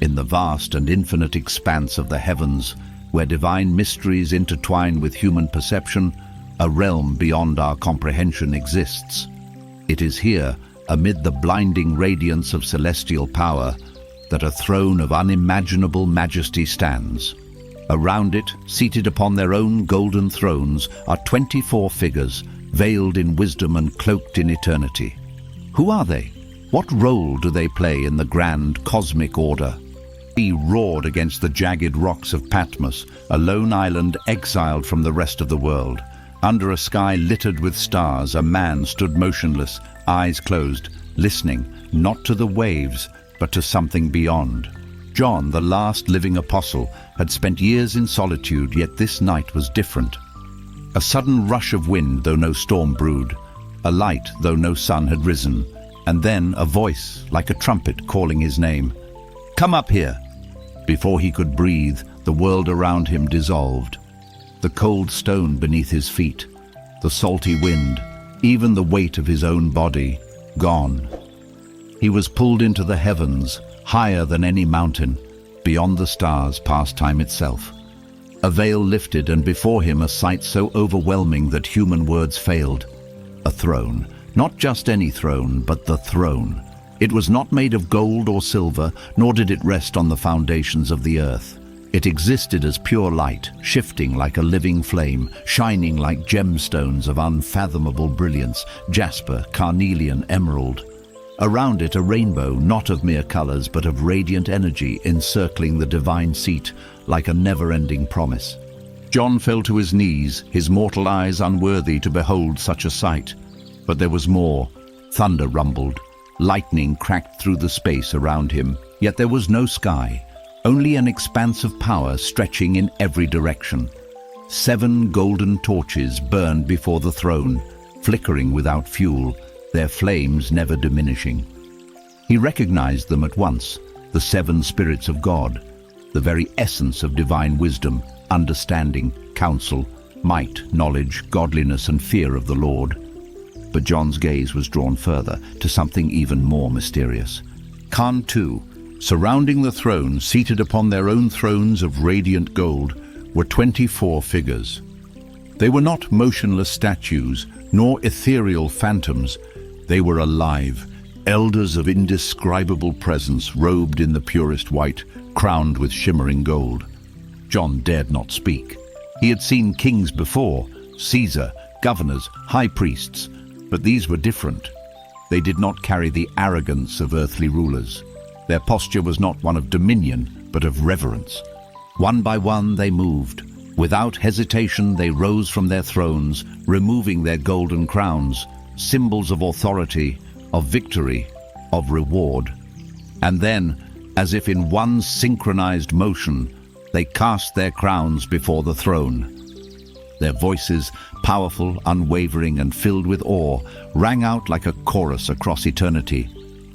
In the vast and infinite expanse of the heavens, where divine mysteries intertwine with human perception, a realm beyond our comprehension exists. It is here, amid the blinding radiance of celestial power, that a throne of unimaginable majesty stands. Around it, seated upon their own golden thrones, are 24 figures, veiled in wisdom and cloaked in eternity. Who are they? What role do they play in the grand cosmic order? He roared against the jagged rocks of Patmos, a lone island exiled from the rest of the world. Under a sky littered with stars, a man stood motionless, eyes closed, listening, not to the waves, but to something beyond. John, the last living apostle, had spent years in solitude, yet this night was different. A sudden rush of wind, though no storm brewed, a light, though no sun had risen, and then a voice, like a trumpet, calling his name. "Come up here!" Before he could breathe, the world around him dissolved. The cold stone beneath his feet, the salty wind, even the weight of his own body, gone. He was pulled into the heavens, higher than any mountain, beyond the stars, past time itself. A veil lifted, and before him a sight so overwhelming that human words failed. A throne, not just any throne, but the throne. It was not made of gold or silver, nor did it rest on the foundations of the earth. It existed as pure light, shifting like a living flame, shining like gemstones of unfathomable brilliance, jasper, carnelian, emerald. Around it a rainbow, not of mere colors, but of radiant energy, encircling the divine seat like a never-ending promise. John fell to his knees, his mortal eyes unworthy to behold such a sight. But there was more. Thunder rumbled. Lightning cracked through the space around him, yet there was no sky, only an expanse of power stretching in every direction. 7 golden torches burned before the throne, flickering without fuel, their flames never diminishing. He recognized them at once, the 7 spirits of God, the very essence of divine wisdom, understanding, counsel, might, knowledge, godliness, and fear of the Lord. But John's gaze was drawn further to something even more mysterious. Khan too, surrounding the throne, seated upon their own thrones of radiant gold, were 24 figures. They were not motionless statues, nor ethereal phantoms. They were alive, elders of indescribable presence, robed in the purest white, crowned with shimmering gold. John dared not speak. He had seen kings before, Caesar, governors, high priests, but these were different. They did not carry the arrogance of earthly rulers. Their posture was not one of dominion, but of reverence. One by one they moved. Without hesitation they rose from their thrones, removing their golden crowns, symbols of authority, of victory, of reward. And then, as if in one synchronized motion, they cast their crowns before the throne. Their voices, powerful, unwavering, and filled with awe, rang out like a chorus across eternity.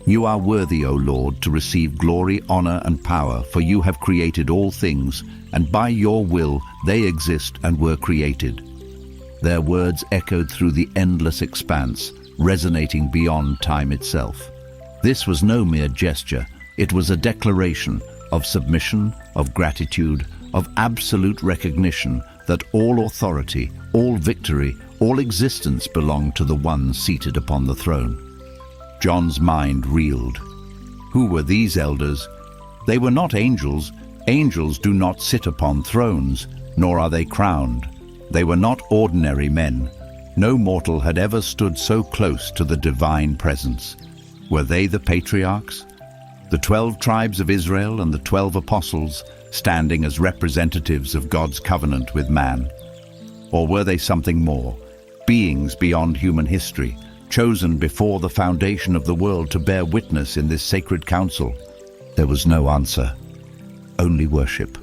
"You are worthy, O Lord, to receive glory, honor, and power, for you have created all things, and by your will they exist and were created." Their words echoed through the endless expanse, resonating beyond time itself. This was no mere gesture. It was a declaration of submission, of gratitude, of absolute recognition that all authority, all victory, all existence belonged to the one seated upon the throne. John's mind reeled. Who were these elders? They were not angels. Angels do not sit upon thrones, nor are they crowned. They were not ordinary men. No mortal had ever stood so close to the divine presence. Were they the patriarchs? The 12 tribes of Israel and the 12 apostles, standing as representatives of God's covenant with man? Or were they something more, beings beyond human history, chosen before the foundation of the world to bear witness in this sacred council? There was no answer, only worship.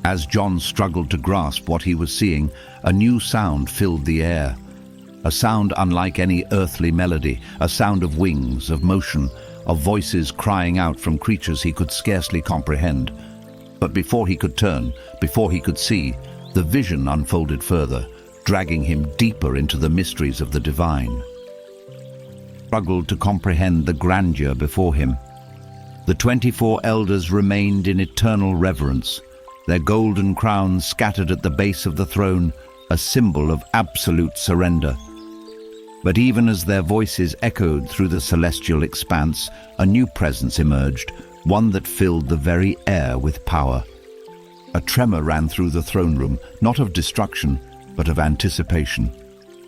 As John struggled to grasp what he was seeing, a new sound filled the air. A sound unlike any earthly melody, a sound of wings, of motion, of voices crying out from creatures he could scarcely comprehend. But before he could turn, before he could see, the vision unfolded further, dragging him deeper into the mysteries of the divine. He struggled to comprehend the grandeur before him. The 24 elders remained in eternal reverence, their golden crowns scattered at the base of the throne, a symbol of absolute surrender. But even as their voices echoed through the celestial expanse, a new presence emerged, one that filled the very air with power. A tremor ran through the throne room, not of destruction, but of anticipation.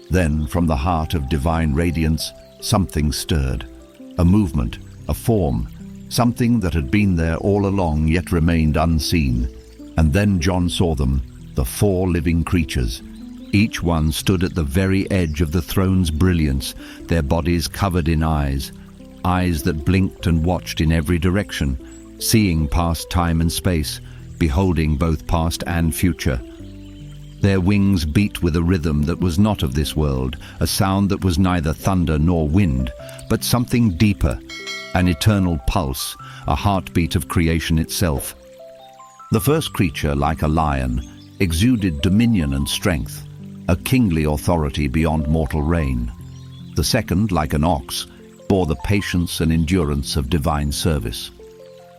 Then, from the heart of divine radiance, something stirred. A movement, a form, something that had been there all along yet remained unseen. And then John saw them, the 4 living creatures. Each one stood at the very edge of the throne's brilliance, their bodies covered in eyes that blinked and watched in every direction, seeing past time and space, beholding both past and future. Their wings beat with a rhythm that was not of this world, a sound that was neither thunder nor wind, but something deeper, an eternal pulse, a heartbeat of creation itself. The first creature, like a lion, exuded dominion and strength, a kingly authority beyond mortal reign. The second, like an ox, bore the patience and endurance of divine service.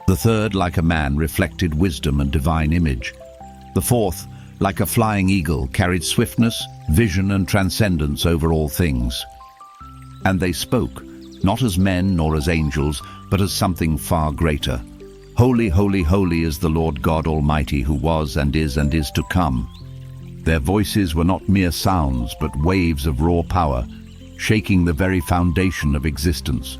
The third, like a man, reflected wisdom and divine image. The fourth, like a flying eagle, carried swiftness, vision and transcendence over all things. And they spoke, not as men nor as angels, but as something far greater. Holy, holy, holy is the Lord God Almighty, who was and is to come. Their voices were not mere sounds, but waves of raw power, shaking the very foundation of existence.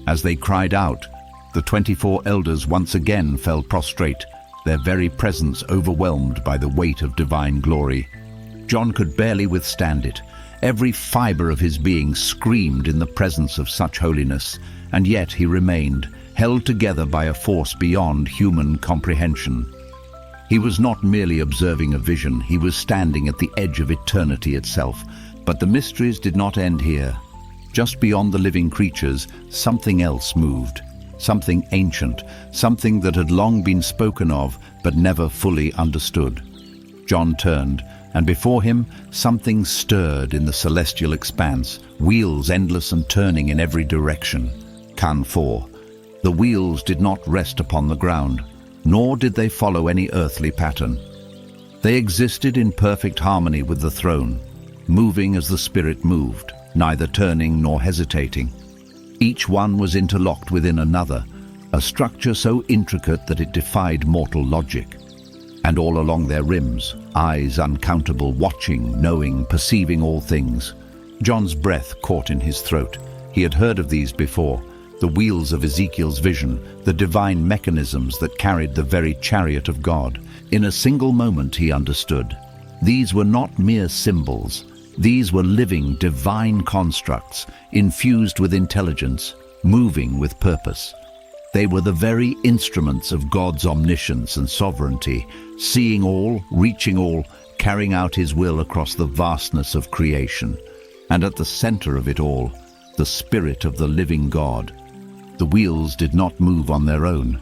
As they cried out, the 24 elders once again fell prostrate, their very presence overwhelmed by the weight of divine glory. John could barely withstand it. Every fiber of his being screamed in the presence of such holiness, and yet he remained, held together by a force beyond human comprehension. He was not merely observing a vision, he was standing at the edge of eternity itself. But the mysteries did not end here. Just beyond the living creatures, something else moved. Something ancient, something that had long been spoken of, but never fully understood. John turned, and before him, something stirred in the celestial expanse, wheels endless and turning in every direction. Kan 4. The wheels did not rest upon the ground, nor did they follow any earthly pattern. They existed in perfect harmony with the throne, moving as the Spirit moved, neither turning nor hesitating. Each one was interlocked within another, a structure so intricate that it defied mortal logic. And all along their rims, eyes uncountable, watching, knowing, perceiving all things. John's breath caught in his throat. He had heard of these before, the wheels of Ezekiel's vision, the divine mechanisms that carried the very chariot of God. In a single moment he understood. These were not mere symbols. These were living, divine constructs, infused with intelligence, moving with purpose. They were the very instruments of God's omniscience and sovereignty, seeing all, reaching all, carrying out his will across the vastness of creation. And at the center of it all, the Spirit of the living God. The wheels did not move on their own.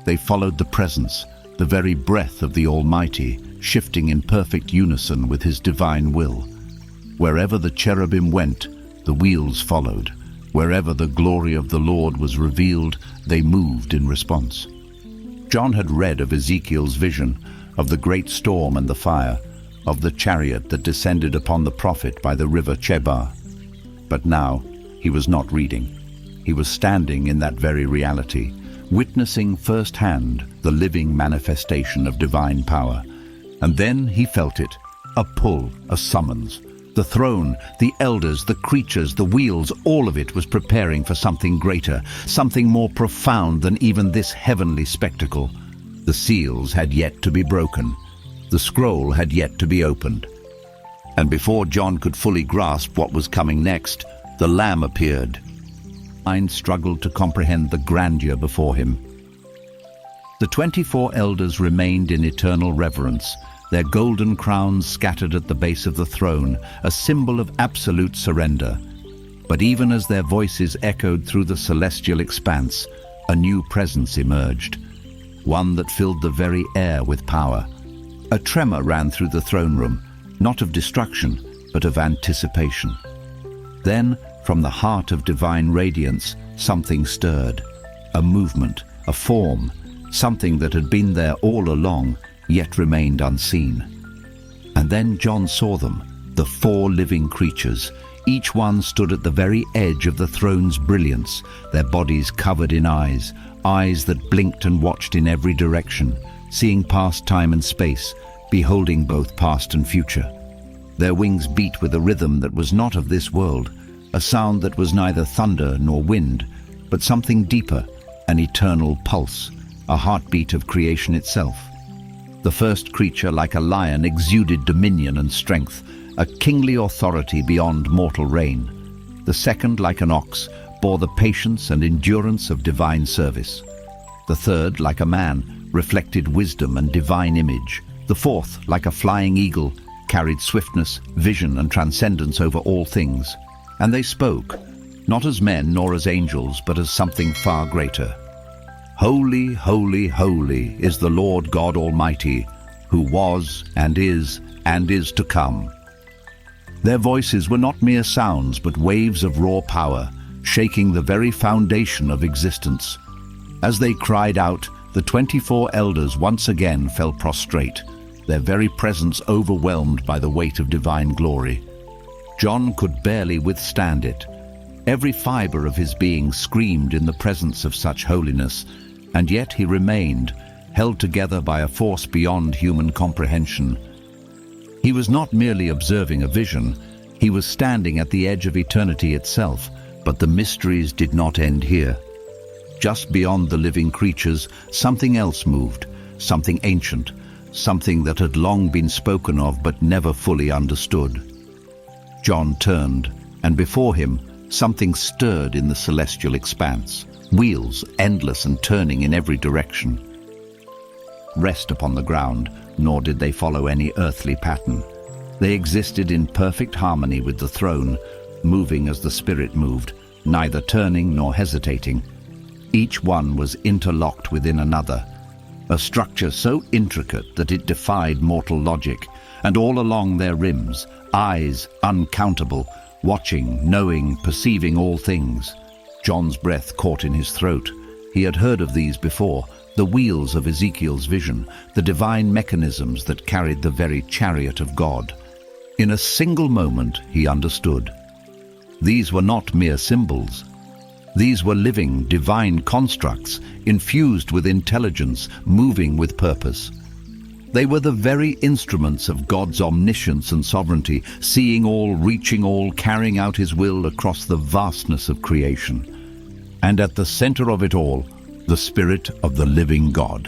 They followed the presence, the very breath of the Almighty, shifting in perfect unison with his divine will. Wherever the cherubim went, the wheels followed. Wherever the glory of the Lord was revealed, they moved in response. John had read of Ezekiel's vision, of the great storm and the fire, of the chariot that descended upon the prophet by the river Chebar. But now he was not reading. He was standing in that very reality, witnessing firsthand the living manifestation of divine power. And then he felt it, a pull, a summons. The throne, the elders, the creatures, the wheels, all of it was preparing for something greater, something more profound than even this heavenly spectacle. The seals had yet to be broken. The scroll had yet to be opened. And before John could fully grasp what was coming next, the Lamb appeared. His mind struggled to comprehend the grandeur before him. The 24 elders remained in eternal reverence, their golden crowns scattered at the base of the throne, a symbol of absolute surrender. But even as their voices echoed through the celestial expanse, a new presence emerged, one that filled the very air with power. A tremor ran through the throne room, not of destruction, but of anticipation. Then, from the heart of divine radiance, something stirred. A movement, a form, something that had been there all along, yet remained unseen. And then John saw them, the 4 living creatures. Each one stood at the very edge of the throne's brilliance, their bodies covered in eyes that blinked and watched in every direction, seeing past time and space, beholding both past and future. Their wings beat with a rhythm that was not of this world, a sound that was neither thunder nor wind, but something deeper, an eternal pulse, a heartbeat of creation itself. The first creature, like a lion, exuded dominion and strength, a kingly authority beyond mortal reign. The second, like an ox, bore the patience and endurance of divine service. The third, like a man, reflected wisdom and divine image. The fourth, like a flying eagle, carried swiftness, vision, and transcendence over all things. And they spoke, not as men nor as angels, but as something far greater. Holy, holy, holy is the Lord God Almighty, who was and is to come. Their voices were not mere sounds, but waves of raw power, shaking the very foundation of existence. As they cried out, the 24 elders once again fell prostrate, their very presence overwhelmed by the weight of divine glory. John could barely withstand it. Every fiber of his being screamed in the presence of such holiness, and yet he remained, held together by a force beyond human comprehension. He was not merely observing a vision, he was standing at the edge of eternity itself, but the mysteries did not end here. Just beyond the living creatures, something else moved, something ancient, something that had long been spoken of but never fully understood. John turned, and before him, something stirred in the celestial expanse, wheels endless and turning in every direction. Rest upon the ground, nor did they follow any earthly pattern. They existed in perfect harmony with the throne, moving as the Spirit moved, neither turning nor hesitating. Each one was interlocked within another, a structure so intricate that it defied mortal logic, and all along their rims, eyes uncountable, watching, knowing, perceiving all things. John's breath caught in his throat. He had heard of these before, the wheels of Ezekiel's vision, the divine mechanisms that carried the very chariot of God. In a single moment, he understood. These were not mere symbols. These were living, divine constructs, infused with intelligence, moving with purpose. They were the very instruments of God's omniscience and sovereignty, seeing all, reaching all, carrying out his will across the vastness of creation. And at the center of it all, the Spirit of the living God.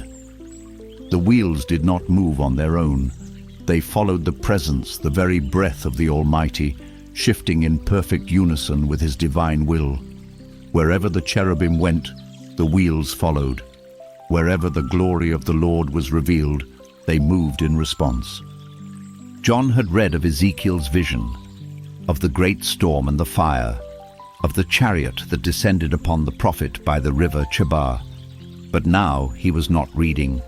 The wheels did not move on their own. They followed the presence, the very breath of the Almighty, shifting in perfect unison with his divine will. Wherever the cherubim went, the wheels followed. Wherever the glory of the Lord was revealed, they moved in response. John had read of Ezekiel's vision, of the great storm and the fire, of the chariot that descended upon the prophet by the river Chebar. But now he was not reading.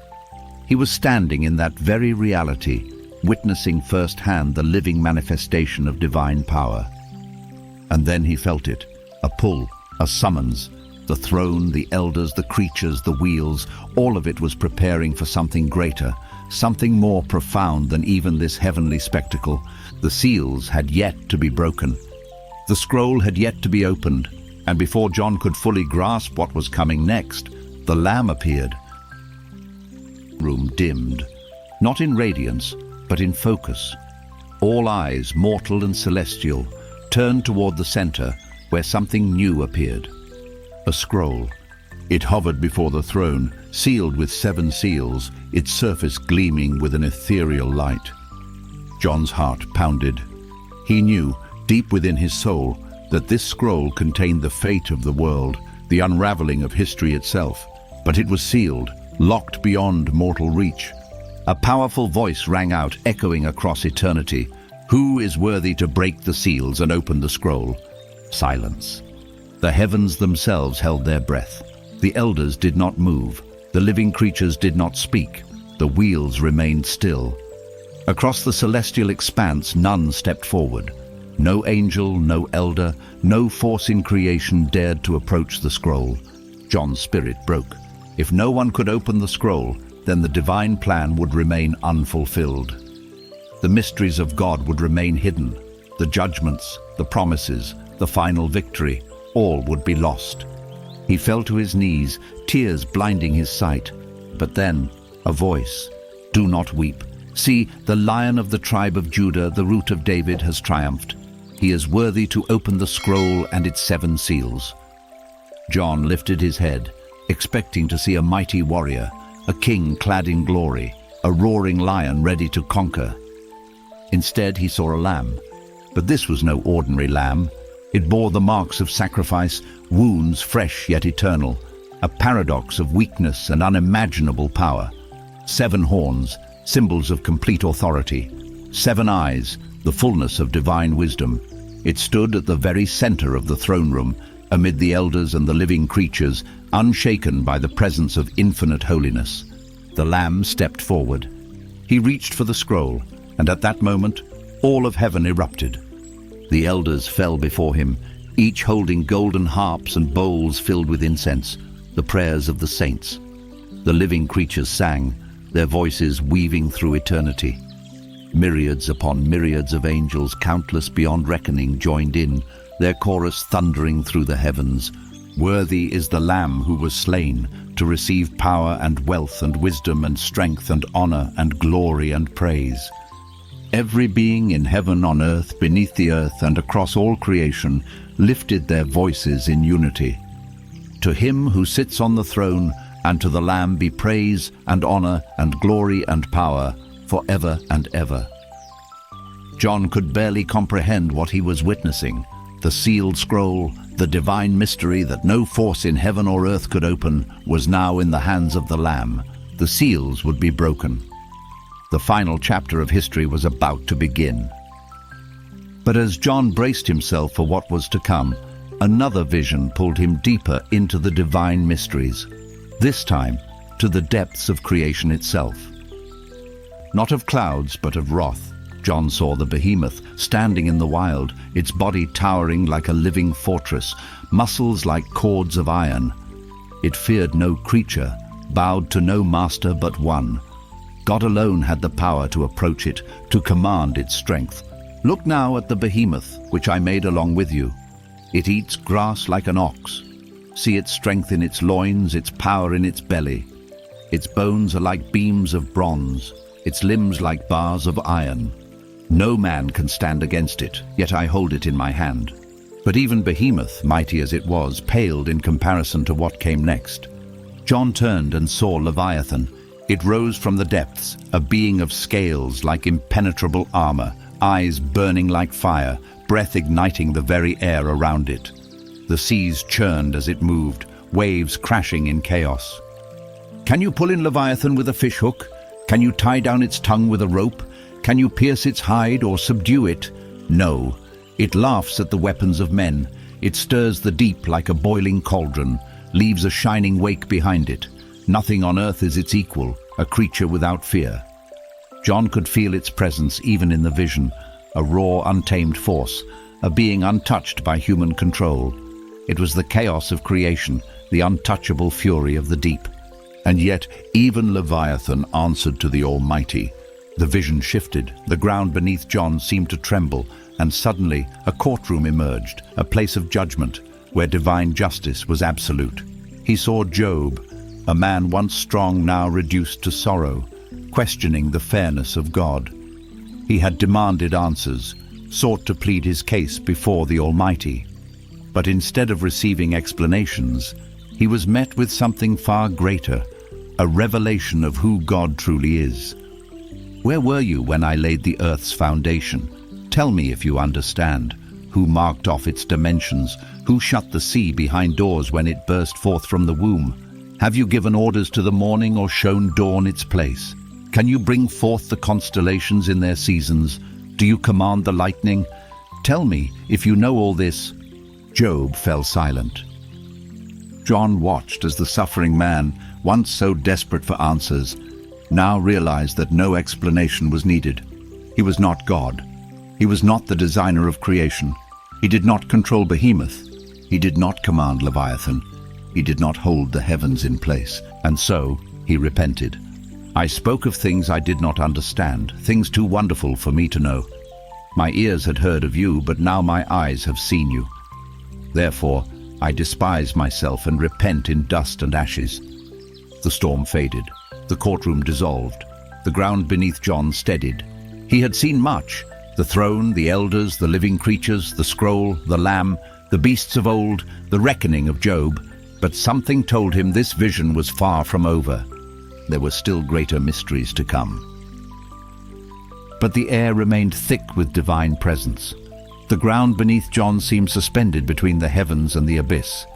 He was standing in that very reality, witnessing firsthand the living manifestation of divine power. And then he felt it, a pull, a summons. The throne, the elders, the creatures, the wheels, all of it was preparing for something greater, something more profound than even this heavenly spectacle. The seals had yet to be broken. The scroll had yet to be opened, and before John could fully grasp what was coming next, the Lamb appeared. Room dimmed, not in radiance, but in focus. All eyes, mortal and celestial, turned toward the center, where something new appeared. A scroll. It hovered before the throne, sealed with 7 seals, its surface gleaming with an ethereal light. John's heart pounded. He knew, deep within his soul, that this scroll contained the fate of the world, the unraveling of history itself. But it was sealed, locked beyond mortal reach. A powerful voice rang out, echoing across eternity. Who is worthy to break the seals and open the scroll? Silence. The heavens themselves held their breath. The elders did not move. The living creatures did not speak. The wheels remained still. Across the celestial expanse, none stepped forward. No angel, no elder, no force in creation dared to approach the scroll. John's spirit broke. If no one could open the scroll, then the divine plan would remain unfulfilled. The mysteries of God would remain hidden. The judgments, the promises, the final victory, all would be lost. He fell to his knees, tears blinding his sight. But then, a voice, "Do not weep. See, the Lion of the tribe of Judah, the Root of David, has triumphed. He is worthy to open the scroll and its 7 seals." John lifted his head, expecting to see a mighty warrior, a king clad in glory, a roaring lion ready to conquer. Instead, he saw a lamb. But this was no ordinary lamb. It bore the marks of sacrifice, wounds fresh yet eternal, a paradox of weakness and unimaginable power. 7 horns, symbols of complete authority. 7 eyes, the fullness of divine wisdom. It stood at the very center of the throne room, amid the elders and the living creatures, unshaken by the presence of infinite holiness. The Lamb stepped forward. He reached for the scroll, and at that moment, all of heaven erupted. The elders fell before him, each holding golden harps and bowls filled with incense, the prayers of the saints. The living creatures sang, their voices weaving through eternity. Myriads upon myriads of angels, countless beyond reckoning, joined in, their chorus thundering through the heavens. Worthy is the Lamb who was slain to receive power and wealth and wisdom and strength and honor and glory and praise. Every being in heaven, on earth, beneath the earth, and across all creation lifted their voices in unity. To him who sits on the throne and to the Lamb be praise and honor and glory and power forever and ever. John could barely comprehend what he was witnessing. The sealed scroll, the divine mystery that no force in heaven or earth could open, was now in the hands of the Lamb. The seals would be broken. The final chapter of history was about to begin. But as John braced himself for what was to come, another vision pulled him deeper into the divine mysteries, this time to the depths of creation itself. Not of clouds, but of wrath, John saw the behemoth standing in the wild, its body towering like a living fortress, muscles like cords of iron. It feared no creature, bowed to no master but one. God alone had the power to approach it, to command its strength. Look now at the behemoth, which I made along with you. It eats grass like an ox. See its strength in its loins, its power in its belly. Its bones are like beams of bronze, its limbs like bars of iron. No man can stand against it, yet I hold it in my hand. But even Behemoth, mighty as it was, paled in comparison to what came next. John turned and saw Leviathan. It rose from the depths, a being of scales like impenetrable armor, eyes burning like fire, breath igniting the very air around it. The seas churned as it moved, waves crashing in chaos. Can you pull in Leviathan with a fishhook? Can you tie down its tongue with a rope? Can you pierce its hide or subdue it? No. It laughs at the weapons of men. It stirs the deep like a boiling cauldron, leaves a shining wake behind it. Nothing on earth is its equal, a creature without fear. John could feel its presence even in the vision, a raw, untamed force, a being untouched by human control. It was the chaos of creation, the untouchable fury of the deep. And yet, even Leviathan answered to the Almighty. The vision shifted, the ground beneath John seemed to tremble, and suddenly a courtroom emerged, a place of judgment, where divine justice was absolute. He saw Job, a man once strong, now reduced to sorrow, questioning the fairness of God. He had demanded answers, sought to plead his case before the Almighty. But instead of receiving explanations, he was met with something far greater, a revelation of who God truly is. Where were you when I laid the earth's foundation? Tell me if you understand. Who marked off its dimensions? Who shut the sea behind doors when it burst forth from the womb? Have you given orders to the morning or shown dawn its place? Can you bring forth the constellations in their seasons? Do you command the lightning? Tell me if you know all this. Job fell silent. John watched as the suffering man, once so desperate for answers, now realized that no explanation was needed. He was not God. He was not the designer of creation. He did not control Behemoth. He did not command Leviathan. He did not hold the heavens in place. And so he repented. I spoke of things I did not understand, things too wonderful for me to know. My ears had heard of you, but now my eyes have seen you. Therefore, I despise myself and repent in dust and ashes." The storm faded. The courtroom dissolved. The ground beneath John steadied. He had seen much: the throne, the elders, the living creatures, the scroll, the lamb, the beasts of old, the reckoning of Job. But something told him this vision was far from over. There were still greater mysteries to come. But the air remained thick with divine presence. The ground beneath John seemed suspended between the heavens and the abyss.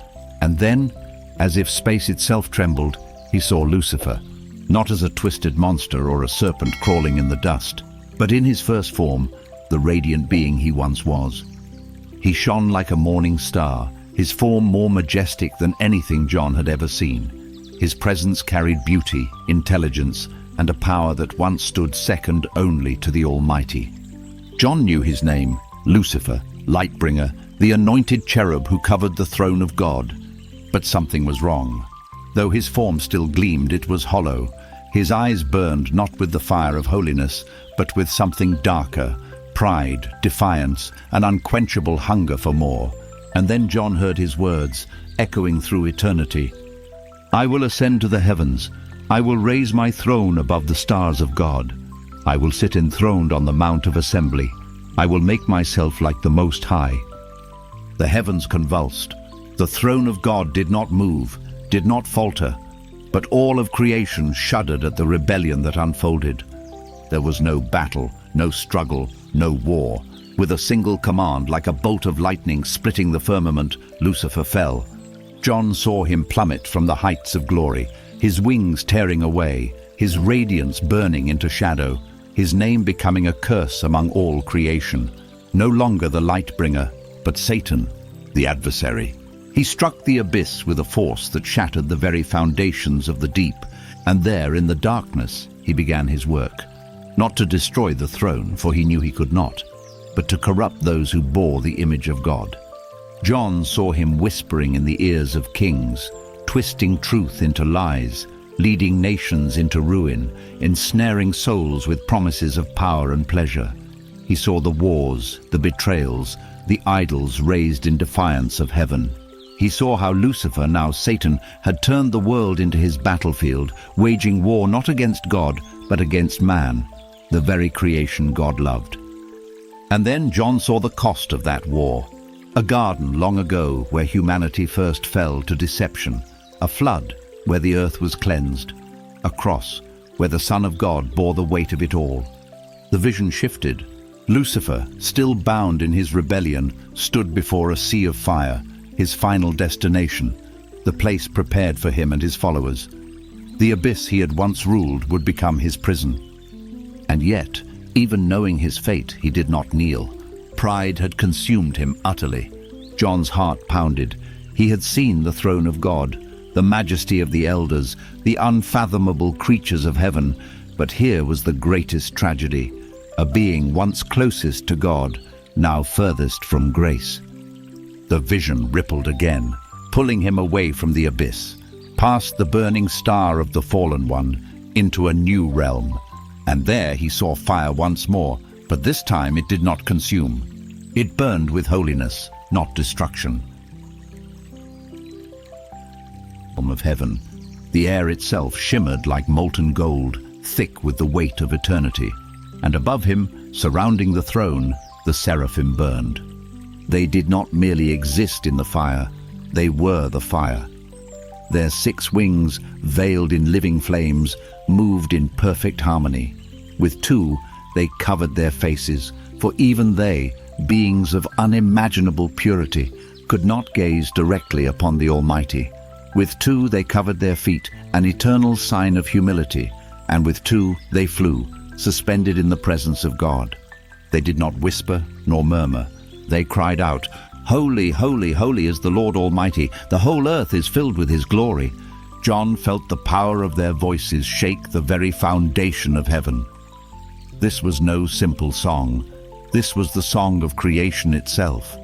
And then, as if space itself trembled, he saw Lucifer, not as a twisted monster or a serpent crawling in the dust, but in his first form, the radiant being he once was. He shone like a morning star, his form more majestic than anything John had ever seen. His presence carried beauty, intelligence, and a power that once stood second only to the Almighty. John knew his name: Lucifer, Lightbringer, the anointed cherub who covered the throne of God. But something was wrong. Though his form still gleamed, it was hollow. His eyes burned not with the fire of holiness, but with something darker: pride, defiance, an unquenchable hunger for more. And then John heard his words, echoing through eternity. "I will ascend to the heavens. I will raise my throne above the stars of God. I will sit enthroned on the Mount of Assembly. I will make myself like the Most High." The heavens convulsed. The throne of God did not move, did not falter, but all of creation shuddered at the rebellion that unfolded. There was no battle, no struggle, no war. With a single command, like a bolt of lightning splitting the firmament, Lucifer fell. John saw him plummet from the heights of glory, his wings tearing away, his radiance burning into shadow, his name becoming a curse among all creation. No longer the Lightbringer, but Satan, the adversary. He struck the abyss with a force that shattered the very foundations of the deep, and there, in the darkness, he began his work. Not to destroy the throne, for he knew he could not, but to corrupt those who bore the image of God. John saw him whispering in the ears of kings, twisting truth into lies, leading nations into ruin, ensnaring souls with promises of power and pleasure. He saw the wars, the betrayals, the idols raised in defiance of heaven. He saw how Lucifer, now Satan, had turned the world into his battlefield, waging war not against God, but against man, the very creation God loved. And then John saw the cost of that war. A garden long ago where humanity first fell to deception, a flood where the earth was cleansed, a cross where the Son of God bore the weight of it all. The vision shifted. Lucifer, still bound in his rebellion, stood before a sea of fire, his final destination, the place prepared for him and his followers. The abyss he had once ruled would become his prison. And yet, even knowing his fate, he did not kneel. Pride had consumed him utterly. John's heart pounded. He had seen the throne of God, the majesty of the elders, the unfathomable creatures of heaven, but here was the greatest tragedy: a being once closest to God, now furthest from grace. The vision rippled again, pulling him away from the abyss, past the burning star of the fallen one, into a new realm. And there he saw fire once more, but this time it did not consume. It burned with holiness, not destruction. Of heaven, the air itself shimmered like molten gold, thick with the weight of eternity. And above him, surrounding the throne, the seraphim burned. They did not merely exist in the fire, they were the fire. Their 6 wings, veiled in living flames, moved in perfect harmony. With 2, they covered their faces, for even they, beings of unimaginable purity, could not gaze directly upon the Almighty. With 2 they covered their feet, an eternal sign of humility, and with 2 they flew, suspended in the presence of God. They did not whisper nor murmur. They cried out, "Holy, holy, holy is the Lord Almighty. The whole earth is filled with his glory." John felt the power of their voices shake the very foundation of heaven. This was no simple song. This was the song of creation itself.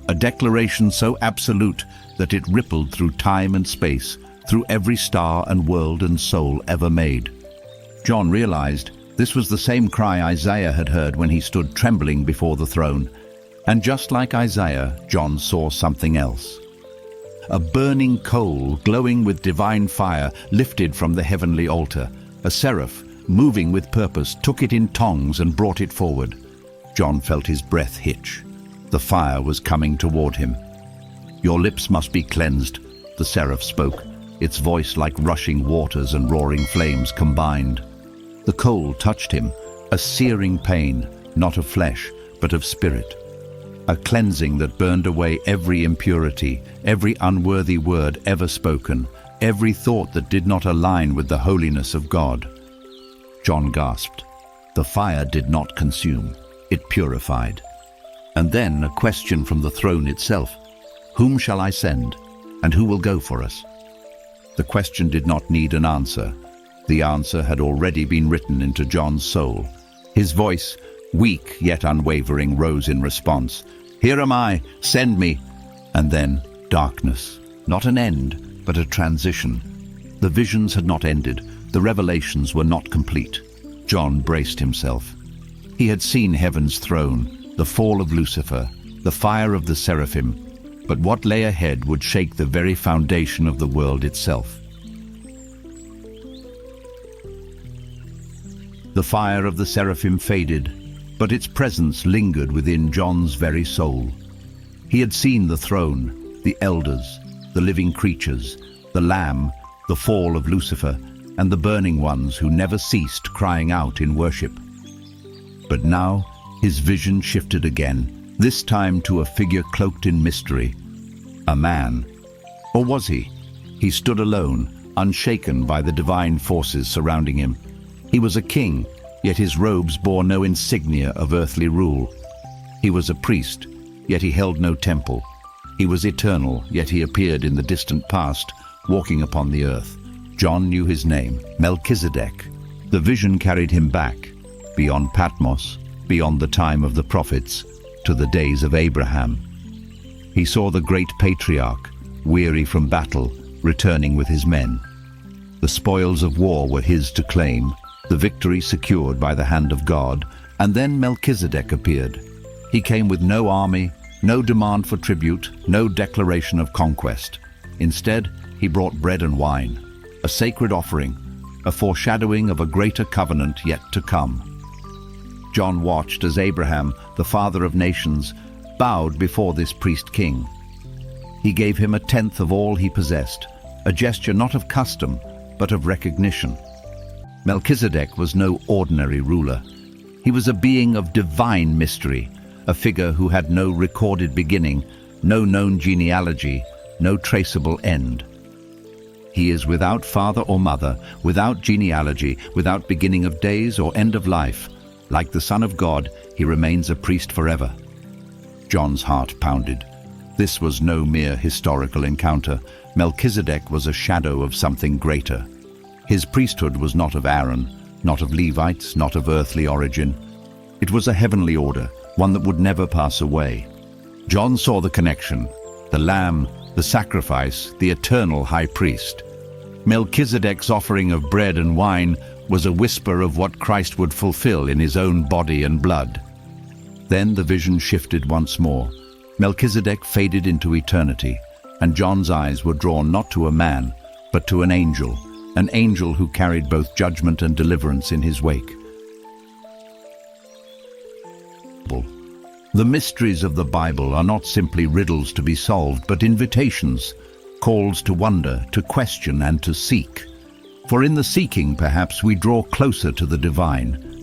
A declaration so absolute that it rippled through time and space, through every star and world and soul ever made. John realized this was the same cry Isaiah had heard when he stood trembling before the throne. And just like Isaiah, John saw something else. A burning coal, glowing with divine fire, lifted from the heavenly altar. A seraph, moving with purpose, took it in tongs and brought it forward. John felt his breath hitch. The fire was coming toward him. "Your lips must be cleansed," the seraph spoke, its voice like rushing waters and roaring flames combined. The coal touched him, a searing pain, not of flesh, but of spirit. A cleansing that burned away every impurity, every unworthy word ever spoken, every thought that did not align with the holiness of God. John gasped. The fire did not consume, it purified. And then a question from the throne itself. Whom shall I send, and who will go for us? The question did not need an answer. The answer had already been written into John's soul. His voice, weak yet unwavering, rose in response. "Here am I, send me." And then darkness. Not an end, but a transition. The visions had not ended. The revelations were not complete. John braced himself. He had seen heaven's throne, the fall of Lucifer, the fire of the seraphim, but what lay ahead would shake the very foundation of the world itself. The fire of the seraphim faded, but its presence lingered within John's very soul. He had seen the throne, the elders, the living creatures, the Lamb, the fall of Lucifer, and the burning ones who never ceased crying out in worship. But now his vision shifted again, this time to a figure cloaked in mystery. A man. Or was he? He stood alone, unshaken by the divine forces surrounding him. He was a king, yet his robes bore no insignia of earthly rule. He was a priest, yet he held no temple. He was eternal, yet he appeared in the distant past, walking upon the earth. John knew his name, Melchizedek. The vision carried him back, beyond Patmos, beyond the time of the prophets, to the days of Abraham. He saw the great patriarch, weary from battle, returning with his men. The spoils of war were his to claim, the victory secured by the hand of God, and then Melchizedek appeared. He came with no army, no demand for tribute, no declaration of conquest. Instead, he brought bread and wine, a sacred offering, a foreshadowing of a greater covenant yet to come. John watched as Abraham, the father of nations, bowed before this priest-king. He gave him a tenth of all he possessed, a gesture not of custom, but of recognition. Melchizedek was no ordinary ruler. He was a being of divine mystery, a figure who had no recorded beginning, no known genealogy, no traceable end. He is without father or mother, without genealogy, without beginning of days or end of life. Like the Son of God, he remains a priest forever. John's heart pounded. This was no mere historical encounter. Melchizedek was a shadow of something greater. His priesthood was not of Aaron, not of Levites, not of earthly origin. It was a heavenly order, one that would never pass away. John saw the connection, the Lamb, the sacrifice, the eternal high priest. Melchizedek's offering of bread and wine was a whisper of what Christ would fulfill in his own body and blood. Then the vision shifted once more. Melchizedek faded into eternity, and John's eyes were drawn not to a man, but to an angel who carried both judgment and deliverance in his wake. The mysteries of the Bible are not simply riddles to be solved, but invitations, calls to wonder, to question, and to seek. For in the seeking, perhaps, we draw closer to the divine,